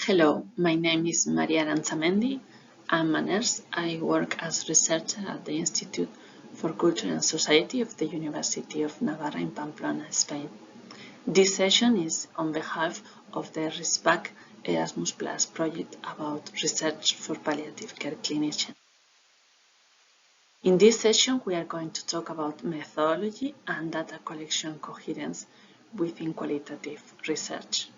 Hello, my name is Maria Aranzamendi. I'm a nurse. I work as researcher at the Institute for Culture and Society of the University of Navarra in Pamplona, Spain. This session is on behalf of the RESPACC Erasmus Plus project about research for palliative care clinicians. In this session, we are going to talk about methodology and data collection coherence within qualitative research.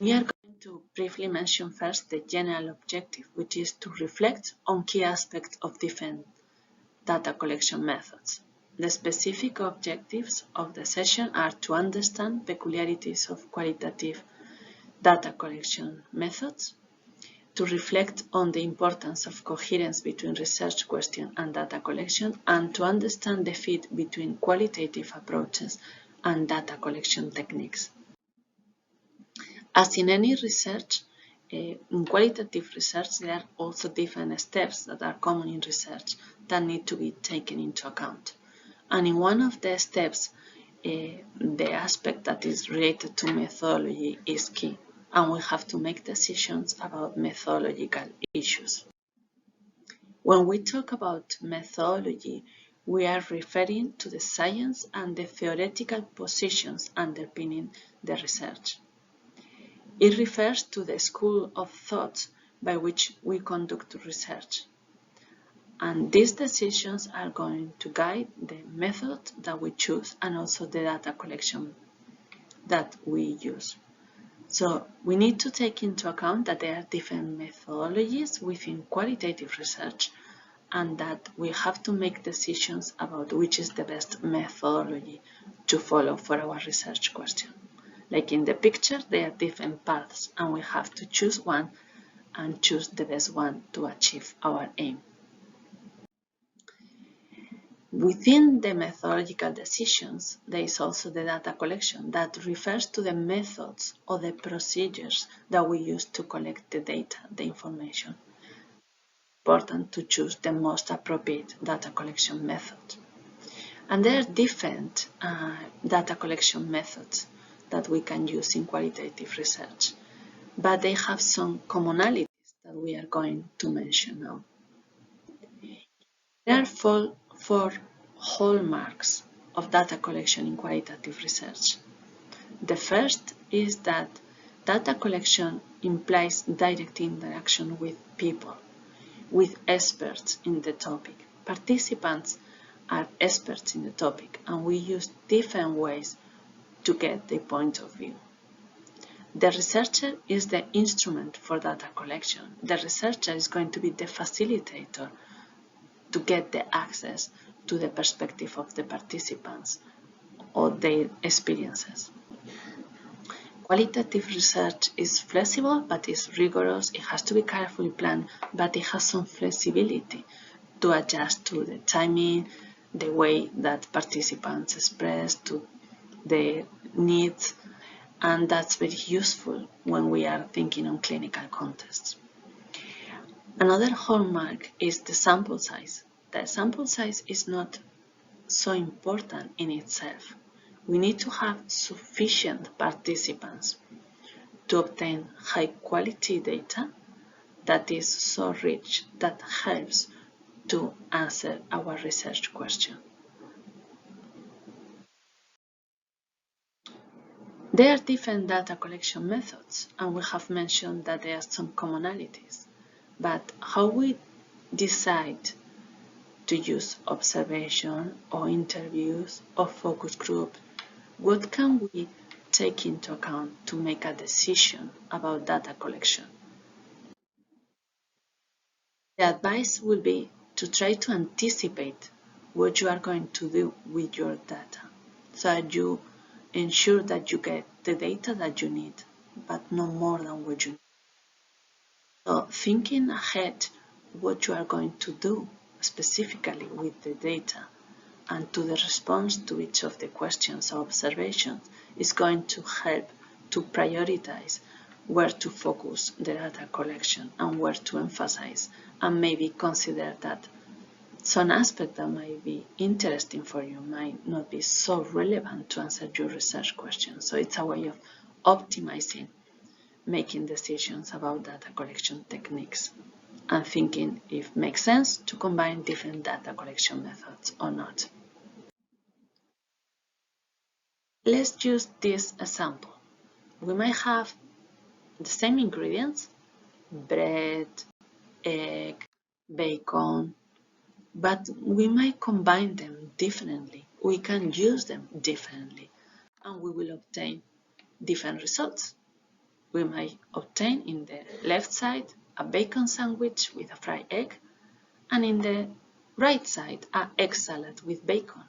We are going to briefly mention first the general objective, which is to reflect on key aspects of different data collection methods. The specific objectives of the session are to understand peculiarities of qualitative data collection methods, to reflect on the importance of coherence between research question and data collection, and to understand the fit between qualitative approaches and data collection techniques. As in any research, in qualitative research, there are also different steps that are common in research that need to be taken into account. And in one of the steps, the aspect that is related to methodology is key, and we have to make decisions about methodological issues. When we talk about methodology, we are referring to the science and the theoretical positions underpinning the research. It refers to the school of thought by which we conduct research. And these decisions are going to guide the method that we choose and also the data collection that we use. So we need to take into account that there are different methodologies within qualitative research and that we have to make decisions about which is the best methodology to follow for our research question. Like in the picture, there are different paths and we have to choose one and choose the best one to achieve our aim. Within the methodological decisions, there is also the data collection that refers to the methods or the procedures that we use to collect the data, the information. Important to choose the most appropriate data collection method. And there are different data collection methods that we can use in qualitative research, but they have some commonalities that we are going to mention now. There are four hallmarks of data collection in qualitative research. The first is that data collection implies direct interaction with people, with experts in the topic. Participants are experts in the topic, and we use different ways to get their point of view. The researcher is the instrument for data collection. The researcher is going to be the facilitator to get the access to the perspective of the participants or their experiences. Qualitative research is flexible, but it's rigorous. It has to be carefully planned, but it has some flexibility to adjust to the timing, the way that participants express, to their needs, and that's very useful when we are thinking on clinical contexts. Another hallmark is the sample size. The sample size is not so important in itself. We need to have sufficient participants to obtain high quality data that is so rich that helps to answer our research question. There are different data collection methods, and we have mentioned that there are some commonalities. But how we decide to use observation or interviews or focus groups, what can we take into account to make a decision about data collection? The advice will be to try to anticipate what you are going to do with your data, so that you ensure that you get the data that you need, but no more than what you need. So thinking ahead what you are going to do specifically with the data and to the response to each of the questions or observations is going to help to prioritize where to focus the data collection and where to emphasize, and maybe consider that some aspect that might be interesting for you might not be so relevant to answer your research question. So it's a way of optimizing making decisions about data collection techniques and thinking if it makes sense to combine different data collection methods or not. Let's use this example. We might have the same ingredients, bread, egg, bacon, but we might combine them differently. We can use them differently, and we will obtain different results. We might obtain in the left side a bacon sandwich with a fried egg, and in the right side an egg salad with bacon.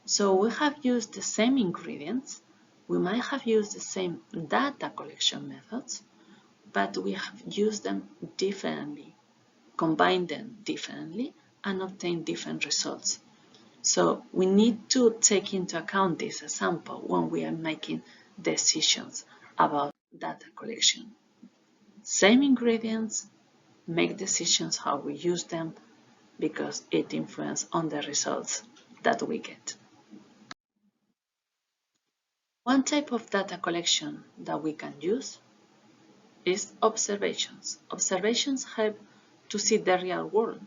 So we have used the same ingredients, we might have used the same data collection methods, but we have used them differently, combined them differently, and obtained different results. So we need to take into account this example when we are making decisions about data collection. Same ingredients, make decisions how we use them because it influences on the results that we get. One type of data collection that we can use is observations. Observations help to see the real world,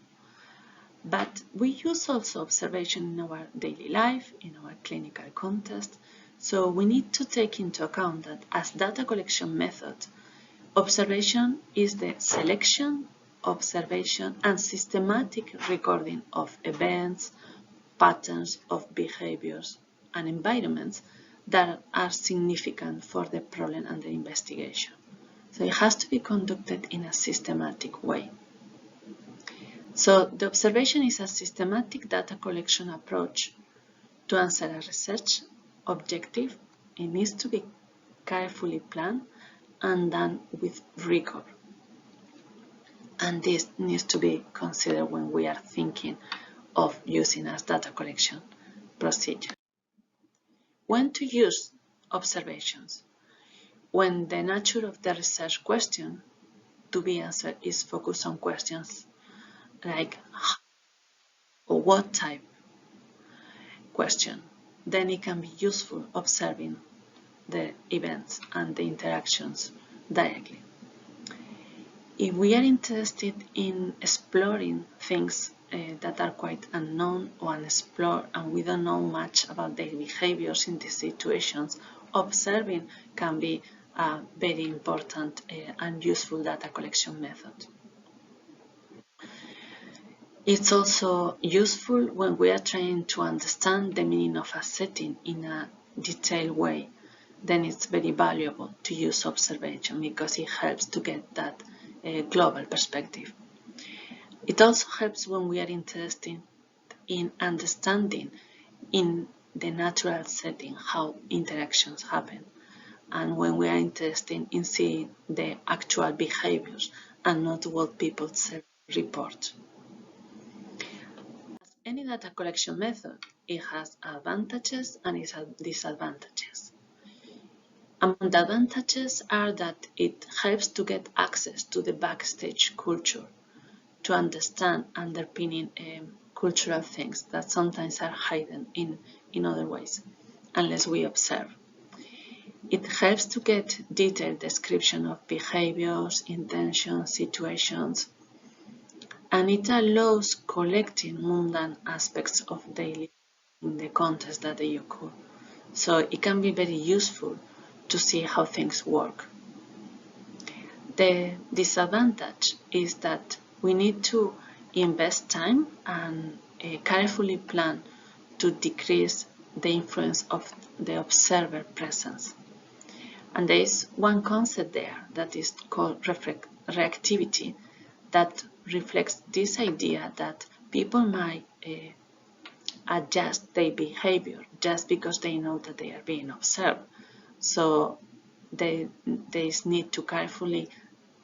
but we use also observation in our daily life, in our clinical context, so we need to take into account that as data collection method, observation is the selection, observation, and systematic recording of events, patterns of behaviors, and environments that are significant for the problem and the investigation. So it has to be conducted in a systematic way. So the observation is a systematic data collection approach to answer a research objective. It needs to be carefully planned and done with rigor. And this needs to be considered when we are thinking of using as data collection procedure. When to use observations? When the nature of the research question to be answered is focused on questions like how or what type question, then it can be useful observing the events and the interactions directly. If we are interested in exploring things that are quite unknown or unexplored and we don't know much about their behaviors in these situations, observing can be a very important and useful data collection method. It's also useful when we are trying to understand the meaning of a setting in a detailed way. Then it's very valuable to use observation because it helps to get that global perspective. It also helps when we are interested in understanding in the natural setting how interactions happen, and when we are interested in seeing the actual behaviors and not what people self-report. As any data collection method, it has advantages and it has disadvantages. Among the advantages are that it helps to get access to the backstage culture, to understand underpinning cultural things that sometimes are hidden in other ways, unless we observe. It helps to get detailed description of behaviors, intentions, situations, and it allows collecting mundane aspects of daily in the context that they occur. So it can be very useful to see how things work. The disadvantage is that we need to invest time and carefully plan to decrease the influence of the observer presence. And there is one concept there that is called reactivity that reflects this idea that people might adjust their behavior just because they know that they are being observed. So there is need to carefully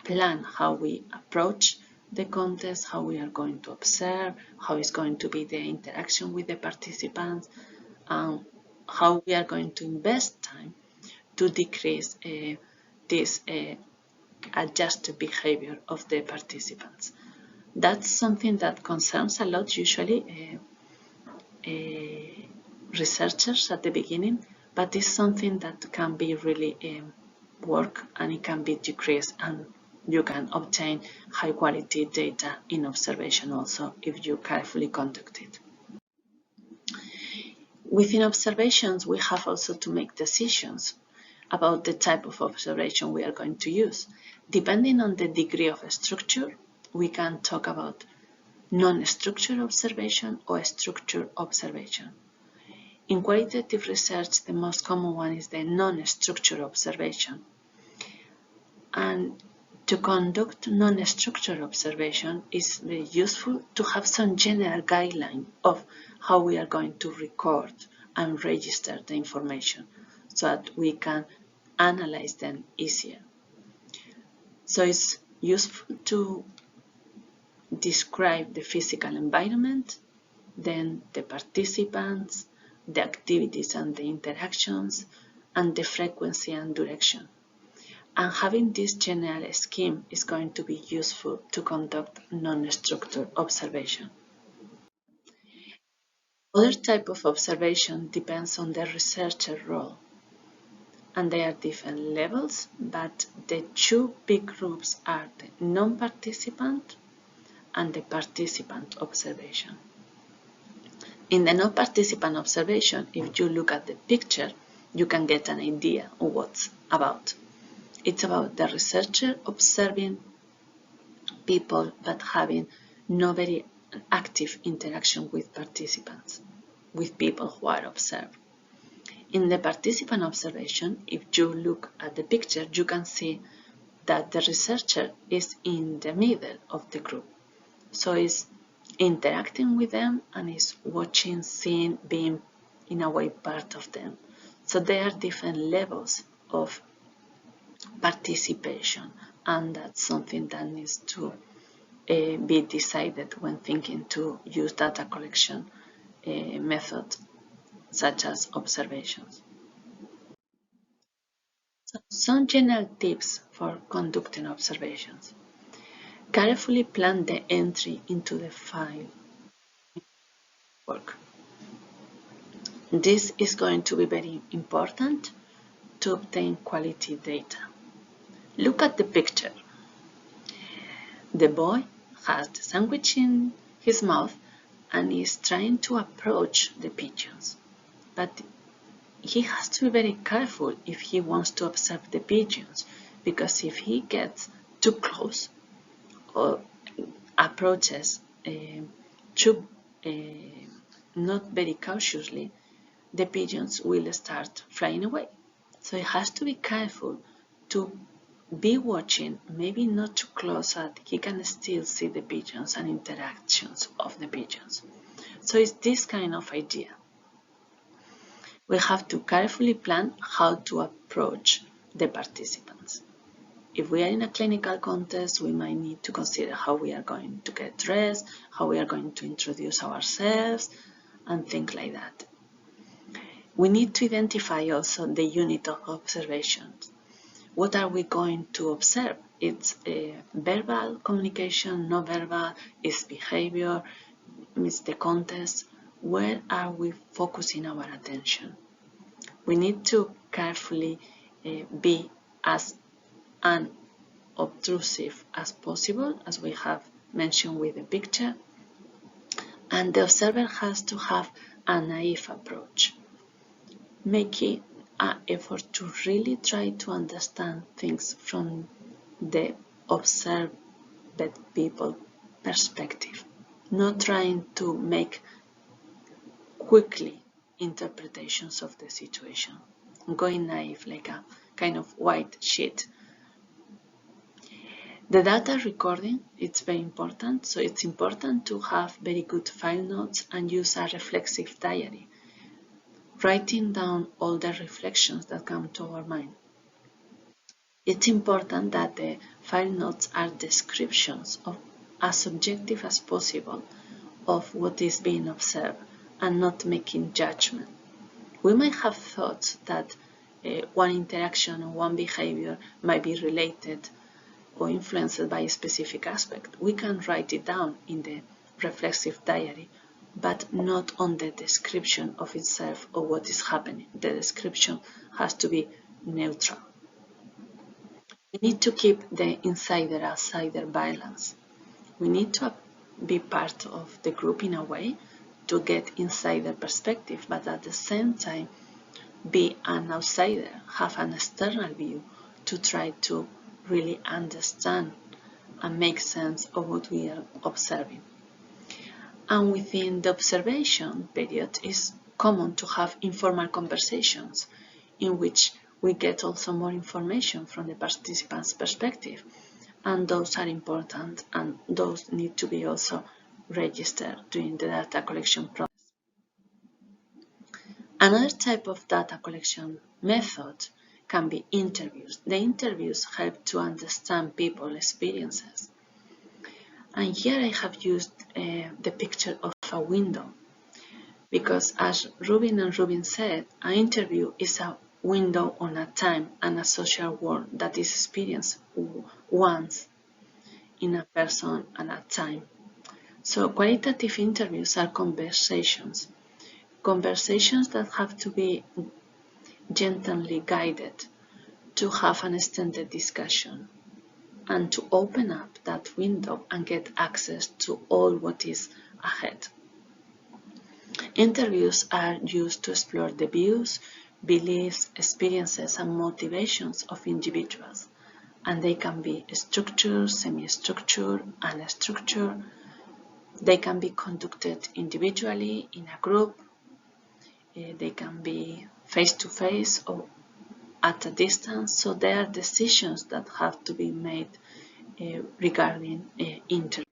plan how we approach the context, how we are going to observe, how is going to be the interaction with the participants, and how we are going to invest time to decrease this adjusted behavior of the participants. That's something that concerns a lot usually researchers at the beginning, but it's something that can be really work and it can be decreased, and you can obtain high quality data in observation also if you carefully conduct it. Within observations, we have also to make decisions about the type of observation we are going to use. Depending on the degree of structure, we can talk about non-structured observation or structured observation. In qualitative research, the most common one is the non-structured observation. And to conduct non-structured observation, is very useful to have some general guideline of how we are going to record and register the information so that we can analyze them easier. So it's useful to describe the physical environment, then the participants, the activities and the interactions, and the frequency and direction. And having this general scheme is going to be useful to conduct non-structured observation. Other type of observation depends on the researcher role, and they are different levels, but the two big groups are the non-participant and the participant observation. In the non-participant observation, if you look at the picture, you can get an idea of what's about. It's about the researcher observing people but having no very active interaction with participants, with people who are observed. In the participant observation, if you look at the picture, you can see that the researcher is in the middle of the group. So is interacting with them and is watching, seeing, being in a way part of them. So there are different levels of participation, and that's something that needs to be decided when thinking to use data collection methods such as observations. So some general tips for conducting observations. Carefully plan the entry into the file work. This is going to be very important to obtain quality data. Look at the picture. The boy has the sandwich in his mouth and is trying to approach the pigeons. But he has to be very careful if he wants to observe the pigeons, because if he gets too close or approaches not very cautiously, the pigeons will start flying away. So he has to be careful to be watching, maybe not too close so that he can still see the pigeons and interactions of the pigeons. So it's this kind of idea. We have to carefully plan how to approach the participants. If we are in a clinical context, we might need to consider how we are going to get dressed, how we are going to introduce ourselves, and things like that. We need to identify also the unit of observations. What are we going to observe? It's verbal communication, non-verbal, it's behavior, it's the context. Where are we focusing our attention? We need to carefully be as unobtrusive as possible, as we have mentioned with the picture, and the observer has to have a naive approach, making an effort to really try to understand things from the observed people perspective, not trying to make quickly interpretations of the situation, going naive like a kind of white sheet. The data recording, it's very important, so it's important to have very good file notes and use a reflexive diary, writing down all the reflections that come to our mind. It's important that the file notes are descriptions of as objective as possible of what is being observed and not making judgment. We might have thought that one interaction or one behavior might be related or influenced by a specific aspect. We can write it down in the reflexive diary, but not on the description of itself or what is happening. The description has to be neutral. We need to keep the insider-outsider balance. We need to be part of the group in a way to get insider perspective, but at the same time be an outsider, have an external view to try to really understand and make sense of what we are observing. And within the observation period, it's common to have informal conversations in which we get also more information from the participants' perspective. And those are important, and those need to be also registered during the data collection process. Another type of data collection method can be interviews. The interviews help to understand people's experiences. And here I have used the picture of a window, because as Rubin said, an interview is a window on a time and a social world that is experienced once in a person and a time. So qualitative interviews are conversations that have to be gently guided to have an extended discussion and to open up that window and get access to all what is ahead. Interviews are used to explore the views, beliefs, experiences, and motivations of individuals, and they can be structured, semi-structured, unstructured. They can be conducted individually, in a group. They can be face-to-face or at a distance. So there are decisions that have to be made regarding interviews.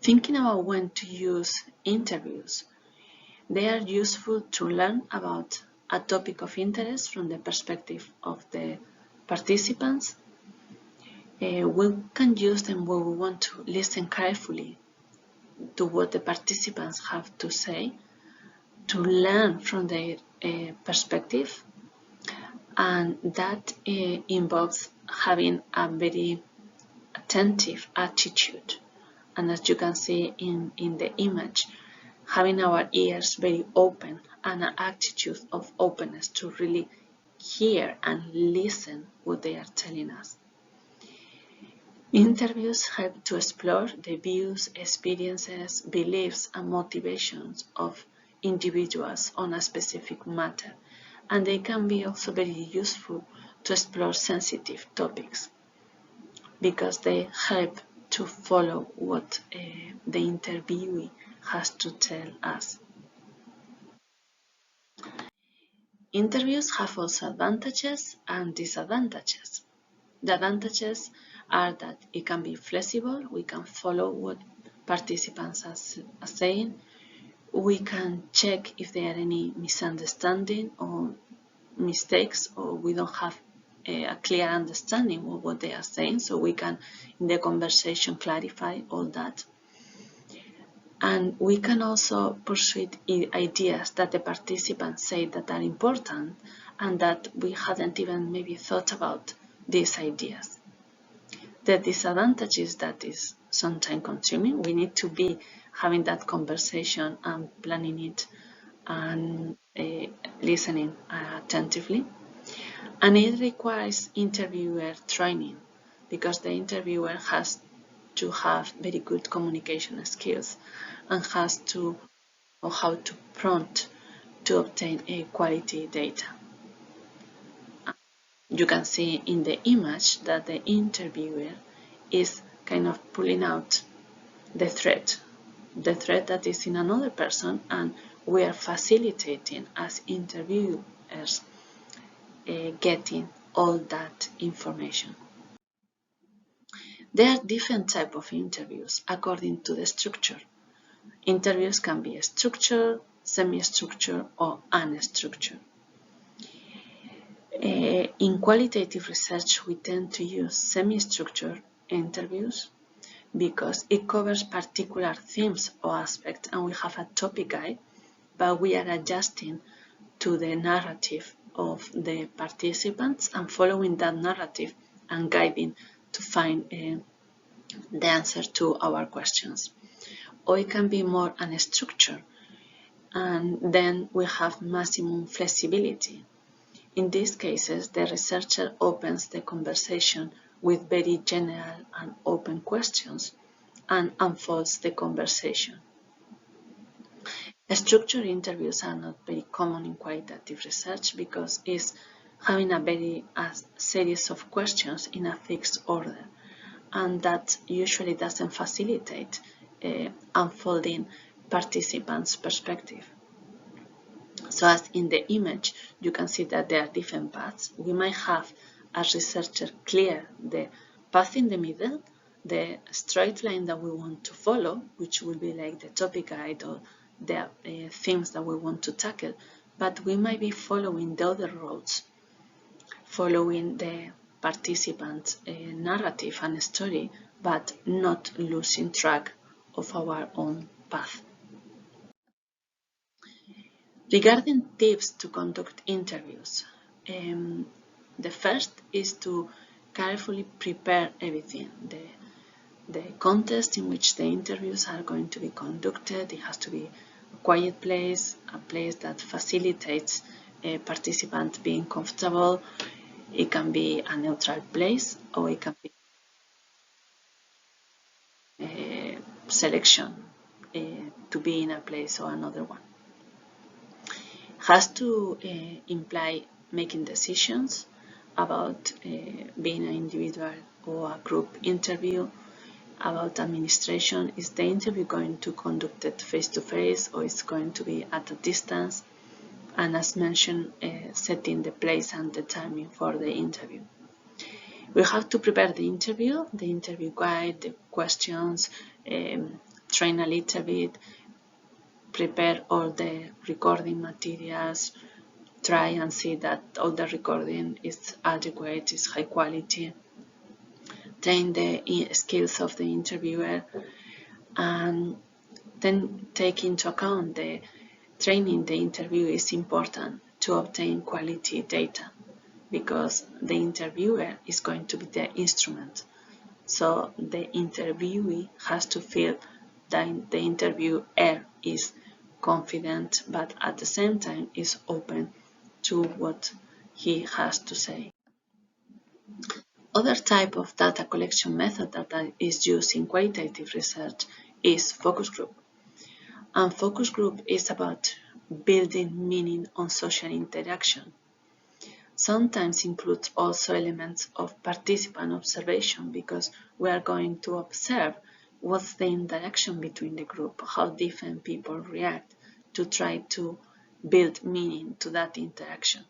Thinking about when to use interviews, they are useful to learn about a topic of interest from the perspective of the participants. We can use them when we want to listen carefully to what the participants have to say, to learn from their perspective, and that involves having a very attentive attitude. And as you can see in the image, having our ears very open and an attitude of openness to really hear and listen what they are telling us. Interviews help to explore the views, experiences, beliefs, and motivations of individuals on a specific matter, and they can be also very useful to explore sensitive topics because they help to follow what the interviewee has to tell us. Interviews have also advantages and disadvantages. The advantages are that it can be flexible, we can follow what participants are saying, we can check if there are any misunderstanding or mistakes, or we don't have a clear understanding of what they are saying, so we can in the conversation clarify all that. And we can also pursue ideas that the participants say that are important and that we hadn't even maybe thought about these ideas. The disadvantage is that it's sometimes consuming. We need to be having that conversation and planning it and listening attentively. And it requires interviewer training because the interviewer has to have very good communication skills and has to know how to prompt to obtain a quality data. You can see in the image that the interviewer is kind of pulling out the thread that is in another person, and we are facilitating as interviewers getting all that information. There are different types of interviews according to the structure. Interviews can be structured, semi-structured, or unstructured. In qualitative research, we tend to use semi-structured interviews because it covers particular themes or aspects, and we have a topic guide, but we are adjusting to the narrative of the participants and following that narrative and guiding to find the answer to our questions. Or it can be more unstructured, and then we have maximum flexibility. In these cases, the researcher opens the conversation with very general and open questions and unfolds the conversation. Structured interviews are not very common in qualitative research because it's having a series of questions in a fixed order, and that usually doesn't facilitate unfolding participants' perspective. So as in the image, you can see that there are different paths. We might have as researcher clear the path in the middle, the straight line that we want to follow, which will be like the topic guide or the themes that we want to tackle, but we might be following the other roads, following the participants' narrative and story, but not losing track of our own path. Regarding tips to conduct interviews, the first is to carefully prepare everything. The context in which the interviews are going to be conducted, it has to be a quiet place, a place that facilitates a participant being comfortable. It can be a neutral place, or it can be a selection to be in a place or another one. Has to imply making decisions about being an individual or a group interview, about administration. Is the interview going to be conducted face-to-face or is going to be at a distance? And as mentioned, setting the place and the timing for the interview. We have to prepare the interview guide, the questions, train a little bit, prepare all the recording materials, try and see that all the recording is adequate, is high quality, train the skills of the interviewer, and then take into account the training the interview is important to obtain quality data, because the interviewer is going to be the instrument. So the interviewee has to feel that the interviewer is confident, but at the same time is open to what he has to say. Other type of data collection method that is used in qualitative research is focus group. And focus group is about building meaning on social interaction. Sometimes includes also elements of participant observation, because we are going to observe what's the interaction between the group, how different people react, to try to build meaning to that interaction.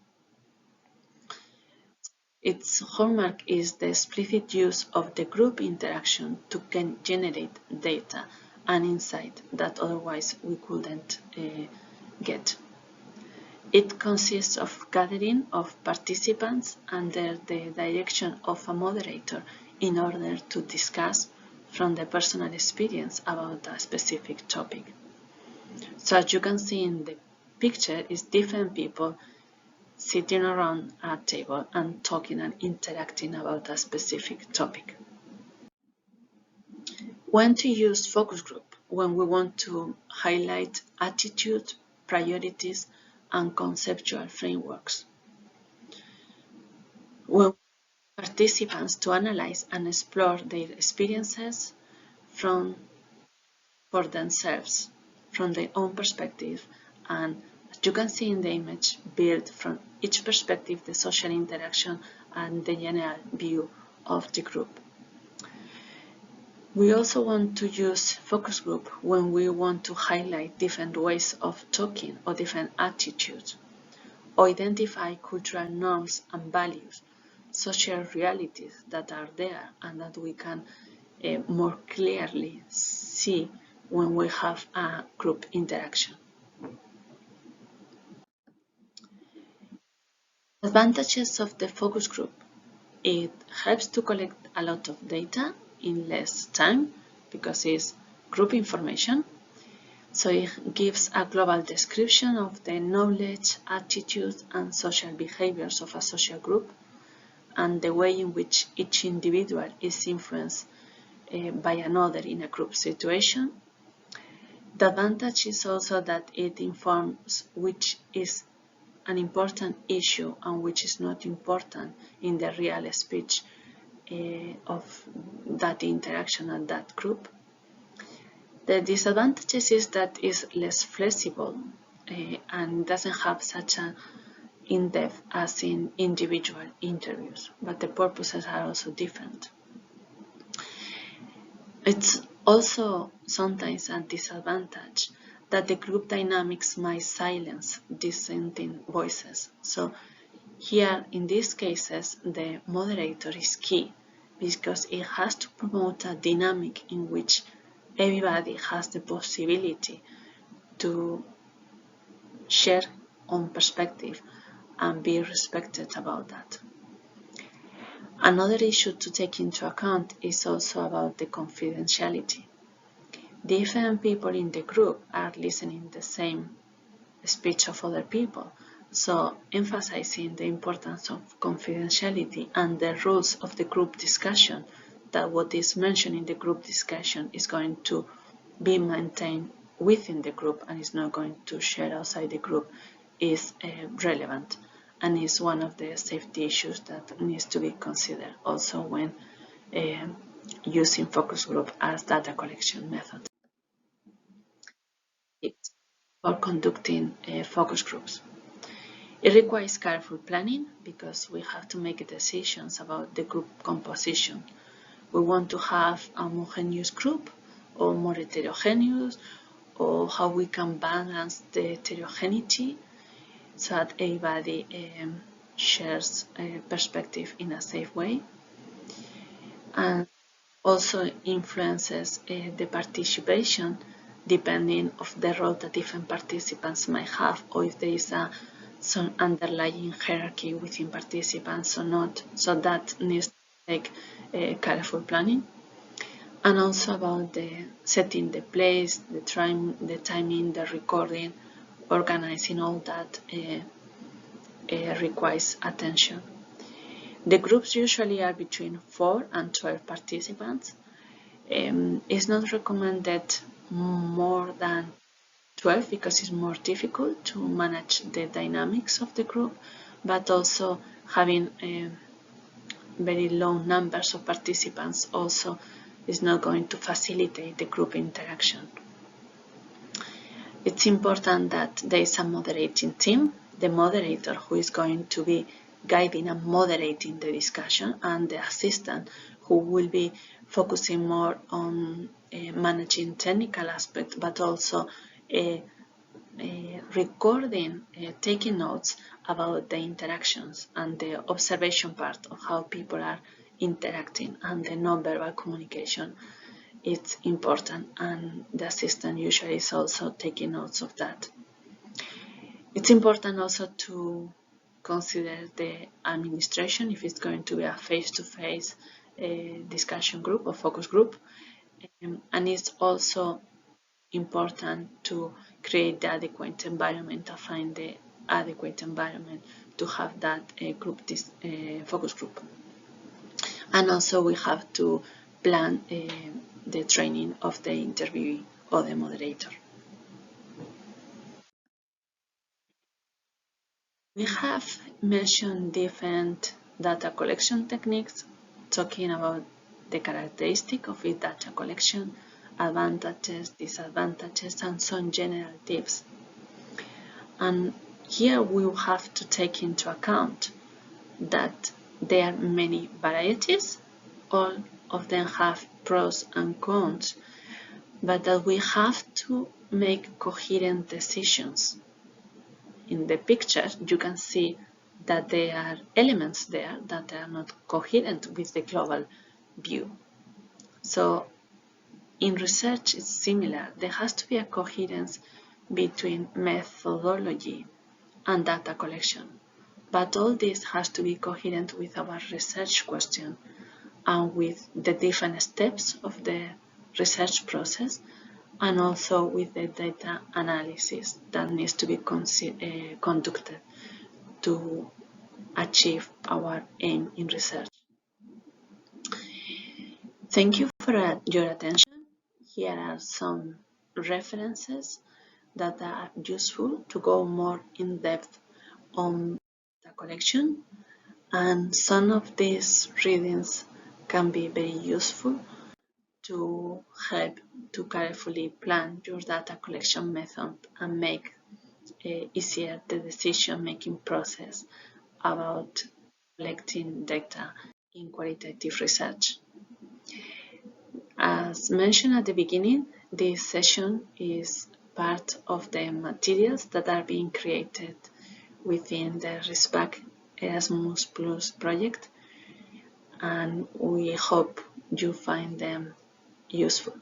Its hallmark is the explicit use of the group interaction to generate data and insight that otherwise we couldn't get. It consists of gathering of participants under the direction of a moderator in order to discuss from the personal experience about a specific topic. So as you can see in the picture, is different people sitting around a table and talking and interacting about a specific topic. When to use focus group? When we want to highlight attitude, priorities, and conceptual frameworks. When participants to analyze and explore their experiences for themselves, from their own perspective, and as you can see in the image, build from each perspective the social interaction and the general view of the group. We also want to use focus group when we want to highlight different ways of talking or different attitudes, or identify cultural norms and values, social realities that are there and that we can more clearly see when we have a group interaction. Advantages of the focus group. It helps to collect a lot of data in less time because it's group information. So it gives a global description of the knowledge, attitudes, and social behaviors of a social group, and the way in which each individual is influenced by another in a group situation. The advantage is also that it informs which is an important issue and which is not important in the real speech of that interaction and that group. The disadvantages is that it's less flexible and doesn't have such an in-depth as in individual interviews, but the purposes are also different. It's also sometimes a disadvantage that the group dynamics might silence dissenting voices. So here, in these cases, the moderator is key because it has to promote a dynamic in which everybody has the possibility to share own perspective and be respected about that. Another issue to take into account is also about the confidentiality. Different people in the group are listening the same speech of other people, so emphasizing the importance of confidentiality and the rules of the group discussion, that what is mentioned in the group discussion is going to be maintained within the group and is not going to share outside the group, is relevant and is one of the safety issues that needs to be considered also when using focus group as data collection method for conducting focus groups. It requires careful planning because we have to make decisions about the group composition. We want to have a homogeneous group or more heterogeneous, or how we can balance the heterogeneity so that everybody shares a perspective in a safe way, and also influences the participation depending of the role that different participants might have, or if there is some underlying hierarchy within participants or not. So that needs to take careful planning. And also about the setting the place, the timing, the recording, organizing all that requires attention. The groups usually are between 4 and 12 participants. It's not recommended more than 12 because it's more difficult to manage the dynamics of the group, but also having very low numbers of participants also is not going to facilitate the group interaction. It's important that there is a moderating team, the moderator who is going to be guiding and moderating the discussion, and the assistant who will be focusing more on managing technical aspects, but also recording, taking notes about the interactions and the observation part of how people are interacting, and the non-verbal communication. It's important, and the assistant usually is also taking notes of that. It's important also to consider the administration if it's going to be a face-to-face discussion group or focus group, and it's also important to create the adequate environment, to find the adequate environment to have that focus group. And also we have to plan the training of the interviewee or the moderator. We have mentioned different data collection techniques, talking about the characteristic of each data collection, advantages, disadvantages, and some general tips. And here we will have to take into account that there are many varieties, all of them have pros and cons, but that we have to make coherent decisions. In the picture, you can see that there are elements there that are not coherent with the global view. So in research, it's similar. There has to be a coherence between methodology and data collection. But all this has to be coherent with our research question and with the different steps of the research process, and also with the data analysis that needs to be conducted to achieve our aim in research. Thank you for your attention. Here are some references that are useful to go more in depth on the collection, and some of these readings can be very useful to help to carefully plan your data collection method and make easier the decision-making process about collecting data in qualitative research. As mentioned at the beginning, this session is part of the materials that are being created within the RESPACC Erasmus Plus project, and we hope you find them useful.